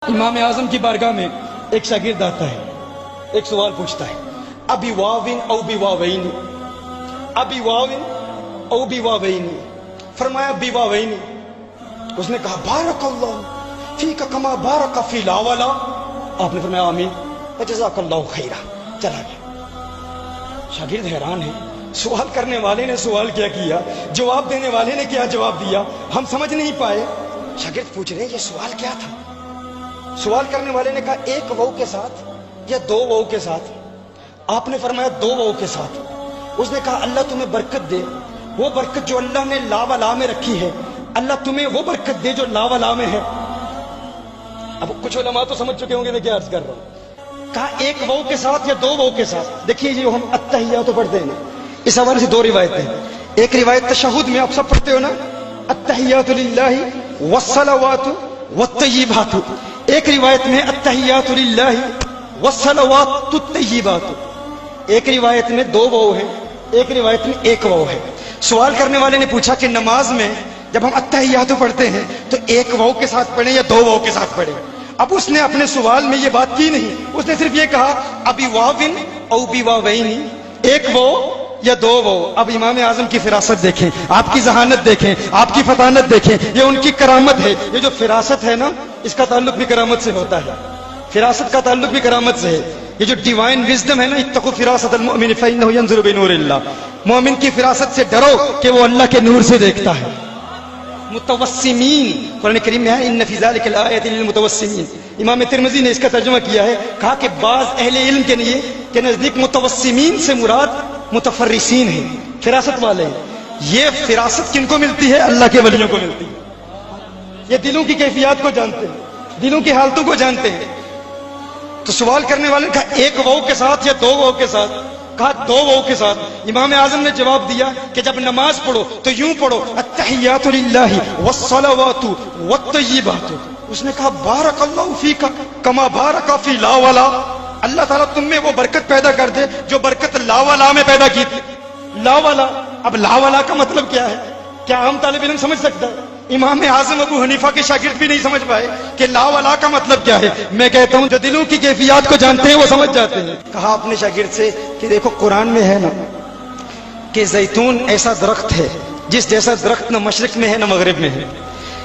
امام اعظم کی بارگاہ میں ایک شاگرد آتا ہے، ایک سوال پوچھتا ہے، ابی واوین او بی واوین، ابی واوین او بی واوین، فرمایا بی واوین۔ اس نے کہا بارک اللہ فیک کما بارک فی لا ولا، آپ نے فرمایا آمین وجزاک اللہ خیرا، چلا گیا۔ شاگرد حیران ہے، سوال کرنے والے نے سوال کیا کیا، جواب دینے والے نے کیا جواب دیا، ہم سمجھ نہیں پائے۔ شاگرد پوچھ رہے ہیں یہ سوال کیا تھا؟ سوال کرنے والے نے کہا ایک وو کے ساتھ یا دو وو کے ساتھ؟ آپ نے فرمایا دو وو کے ساتھ۔ اس نے کہا اللہ تمہیں برکت دے، وہ برکت جو اللہ نے لا ولا میں رکھی ہے، اللہ تمہیں وہ برکت دے جو لا ولا میں ہے۔ اب کچھ علماء تو سمجھ چکے ہوں گے میں کیا عرض کر رہا ہوں۔ کہا ایک وو کے ساتھ یا دو وو کے ساتھ؟ دیکھیے جو ہم التحیات پڑھتے ہیں، اس حوالے سے دو روایتیں ہیں۔ ایک روایت تشہد میں آپ سب پڑھتے ہو نا، التحیات للہ والصلوات والطیبات، ایک روایت میں التحیات للہ والصلوات الطیبات، ایک روایت میں دو وو ہیں، ایک روایت میں ایک وو ہے۔ سوال کرنے والے نے پوچھا کہ نماز میں جب ہم التحیات پڑھتے ہیں تو ایک وو کے ساتھ پڑھیں یا دو وو کے ساتھ پڑھیں؟ اب اس نے اپنے سوال میں یہ بات کی نہیں، اس نے صرف یہ کہا ابی واوین او بی واوین، ایک وو یا دو وو۔ اب امام اعظم کی فراست دیکھیں، آپ کی ذہانت دیکھیں، آپ کی فطانت دیکھیں، یہ ان کی کرامت ہے۔ یہ جو فراست ہے نا، اس کا تعلق بھی کرامت سے ہوتا ہے، فراست کا تعلق بھی کرامت سے ہے۔ یہ جو ڈیوائن وزڈم ہے نا، اتقوا فراست المؤمن فانه ينظر بنور اللہ، مومن کی فراست سے ڈرو کہ وہ اللہ کے نور سے دیکھتا ہے۔ متوسمین، قرآن کریم میں ہے ان فی ذلک الآیات للمتوسمین۔ امام ترمذی نے اس کا ترجمہ کیا ہے، کہا کہ بعض اہل علم کے لیے کہ نزدیک متوسمین سے مراد متفرسین ہیں، فراست والے ہیں۔ یہ فراست کن کو ملتی ہے؟ اللہ کے ولیوں کو ملتی ہے۔ یہ دلوں کی کیفیات کو جانتے ہیں، دلوں کی حالتوں کو جانتے ہیں۔ تو سوال کرنے والے نے کہا ایک وو کے ساتھ یا دو وو کے ساتھ؟ کہا دو وو کے ساتھ۔ امام اعظم نے جواب دیا کہ جب نماز پڑھو تو یوں پڑھو التحیات للہ والصلوات والطیبات۔ اس نے کہا بارک اللہ فیک کما بارک فی لا ولا، اللہ تعالیٰ تم میں وہ برکت پیدا کر دے جو برکت لا ولا میں پیدا کی تھی۔ لا ولا، اب لا ولا کا مطلب کیا ہے؟ کیا عام طالب علم سمجھ سکتا ہے؟ امام اعظم ابو حنیفہ کے شاگرد بھی نہیں سمجھ پائے کہ لا ولا کا مطلب کیا ہے۔ میں کہتا ہوں جو دلوں کی کیفیات کو جانتے ہیں وہ سمجھ جاتے ہیں۔ کہا اپنے شاگرد سے کہ دیکھو قرآن میں ہے نا کہ زیتون ایسا درخت ہے جس جیسا درخت نہ مشرق میں ہے نہ مغرب میں ہے۔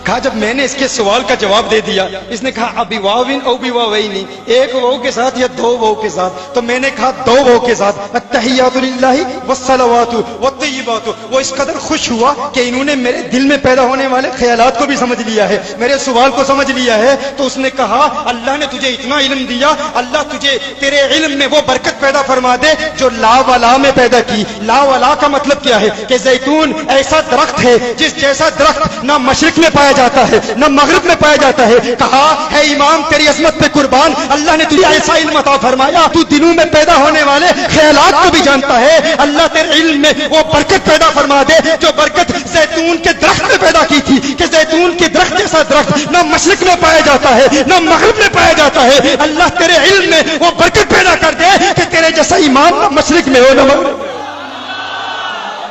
کہا جب میں نے اس کے سوال کا جواب دے دیا، اس نے کہا ابی واوین او بی واوین، ایک وو کے ساتھ یا دو وو کے ساتھ؟ تو میں نے کہا دو وو کے ساتھ، التحیات للہ والصلوات والطیبات۔ وہ اس قدر خوش ہوا کہ انہوں نے میرے دل میں پیدا ہونے والے خیالات کو بھی سمجھ لیا ہے، میرے سوال کو سمجھ لیا ہے۔ تو اس نے کہا اللہ نے تجھے اتنا علم دیا، اللہ تجھے تیرے علم میں وہ برکت پیدا فرما دے جو لا ولا میں پیدا کی۔ لا ولا کا مطلب کیا ہے؟ کہ زیتون ایسا درخت ہے جس جیسا درخت نہ مشرق میں پایا جاتا ہے نہ مغرب میں پایا جاتا ہے۔ کہا ہے امام تیری عظمت پہ قربان، اللہ نے تجھے ایسا علم عطا فرمایا، تو دلوں میں پیدا ہونے والے خیالات کو بھی جانتا ہے۔ اللہ تیرے علم میں وہ برکت پیدا فرما دے جو برکت زیتون کے درخت میں پیدا کی تھی، کہ زیتون کے درخت جیسا درخت نہ مشرق میں پایا جاتا ہے نہ مغرب میں پایا جاتا ہے۔ اللہ تیرے علم میں وہ برکت پیدا کر دے کہ تیرے جیسا امام نہ مشرق میں ہو نہ مغرب میں۔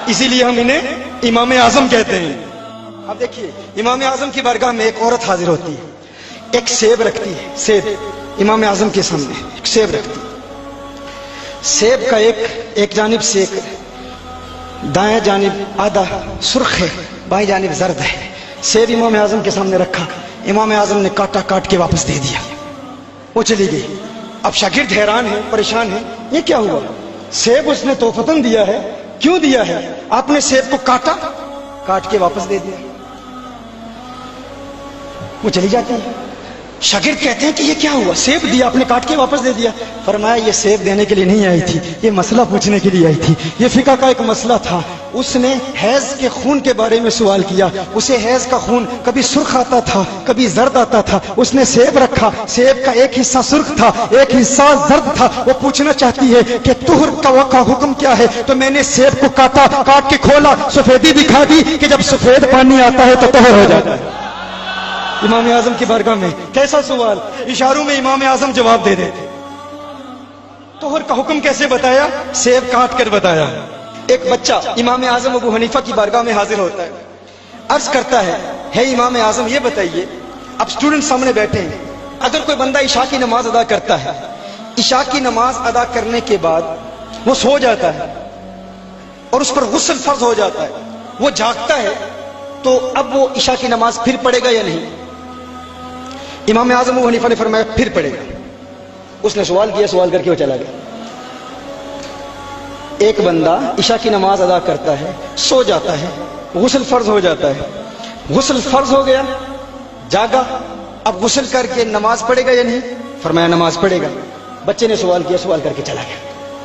اسی لیے ہم انہیں امام اعظم کہتے ہیں۔ اب دیکھیے امام اعظم کی بارگاہ میں ایک عورت حاضر ہوتی ہے، ایک سیب رکھتی ہے، سیب امام اعظم کے سامنے ایک سیب رکھتی ہے۔ سیب کا ایک جانب سے دائیں جانب آدھا سرخ ہے، بائیں جانب زرد ہے۔ سیب امام اعظم کے سامنے رکھا، امام اعظم نے کاٹا، کاٹ کے واپس دے دیا، وہ چلی گئی۔ اب شاگرد حیران ہے، پریشان ہے، یہ کیا ہوا؟ سیب اس نے تحفتاً دیا ہے، کیوں دیا ہے؟ آپ نے سیب کو کاٹا، کاٹ کے واپس دے دیا، وہ چلی جاتی ہے۔ شاگرد کہتے ہیں کہ یہ کیا ہوا؟ سیب دیا آپ نے، کاٹ کے واپس دے دیا۔ فرمایا یہ سیب دینے کے لیے نہیں آئی تھی، یہ مسئلہ پوچھنے کے لیے آئی تھی، یہ فقہ کا ایک مسئلہ تھا۔ اس نے حیض کے خون کے بارے میں سوال کیا، اسے حیض کا خون کبھی سرخ آتا تھا کبھی زرد آتا تھا، اس نے سیب رکھا، سیب کا ایک حصہ سرخ تھا ایک حصہ زرد تھا، وہ پوچھنا چاہتی ہے کہ طہر کا حکم کیا ہے؟ تو میں نے سیب کو کاٹا، کاٹ کے کھولا، سفیدی دکھا دی کہ جب سفید پانی آتا ہے تو طہر ہو جاتا ہے۔ امام اعظم کی بارگاہ میں کیسا سوال، اشاروں میں امام اعظم جواب دے دیتے۔ طہر کا حکم کیسے بتایا؟ سیب کاٹ کر بتایا۔ ایک بچہ امام اعظم ابو حنیفہ کی بارگاہ میں حاضر ہوتا ہے، عرض کرتا ہے امام اعظم یہ بتائیے، اب اسٹوڈنٹ سامنے بیٹھے ہیں، اگر کوئی بندہ عشاء کی نماز ادا کرتا ہے، عشاء کی نماز ادا کرنے کے بعد وہ سو جاتا ہے اور اس پر غسل فرض ہو جاتا ہے، وہ جاگتا ہے، تو اب وہ عشاء کی نماز پھر پڑھے گا یا نہیں؟ امام اعظم ابو حنیفہ نے فرمایا پھر پڑھے گا۔ اس نے سوال کیا، سوال کر کے وہ چلا گیا۔ ایک بندہ عشاء کی نماز ادا کرتا ہے، سو جاتا ہے، غسل فرض ہو جاتا ہے، غسل فرض ہو گیا، جاگا، اب غسل کر کے نماز پڑھے گا یا نہیں؟ فرمایا نماز پڑھے گا۔ بچے نے سوال کیا، سوال کر کے چلا گیا۔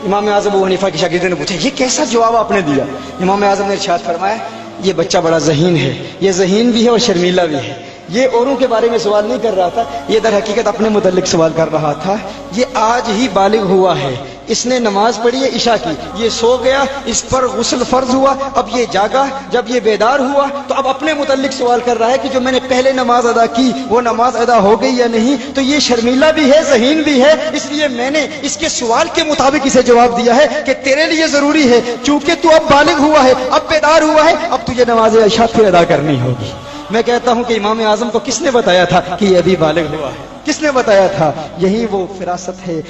امام اعظم ابو حنیفہ کے شاگردوں نے پوچھا یہ کیسا جواب آپ نے دیا؟ امام اعظم نے ارشاد فرمایا یہ بچہ بڑا ذہین ہے، یہ ذہین بھی ہے اور شرمیلا بھی ہے، یہ اوروں کے بارے میں سوال نہیں کر رہا تھا، یہ در حقیقت اپنے متعلق سوال کر رہا تھا۔ یہ آج ہی بالغ ہوا ہے، اس نے نماز پڑھی ہے عشاء کی، یہ سو گیا، اس پر غسل فرض ہوا، اب یہ جاگا، جب یہ بیدار ہوا تو اب اپنے متعلق سوال کر رہا ہے کہ جو میں نے پہلے نماز ادا کی وہ نماز ادا ہو گئی یا نہیں؟ تو یہ شرمیلا بھی ہے، ذہین بھی ہے، اس لیے میں نے اس کے سوال کے مطابق اسے جواب دیا ہے کہ تیرے لیے ضروری ہے، چونکہ تو اب بالغ ہوا ہے، اب بیدار ہوا ہے، اب تجھے نماز عشاء پھر ادا کرنی ہوگی۔ میں کہتا ہوں کہ امام اعظم کو کس نے بتایا تھا کہ یہ ابھی بالغ ہوا ہے؟ کس نے بتایا تھا؟ یہی وہ فراست ہے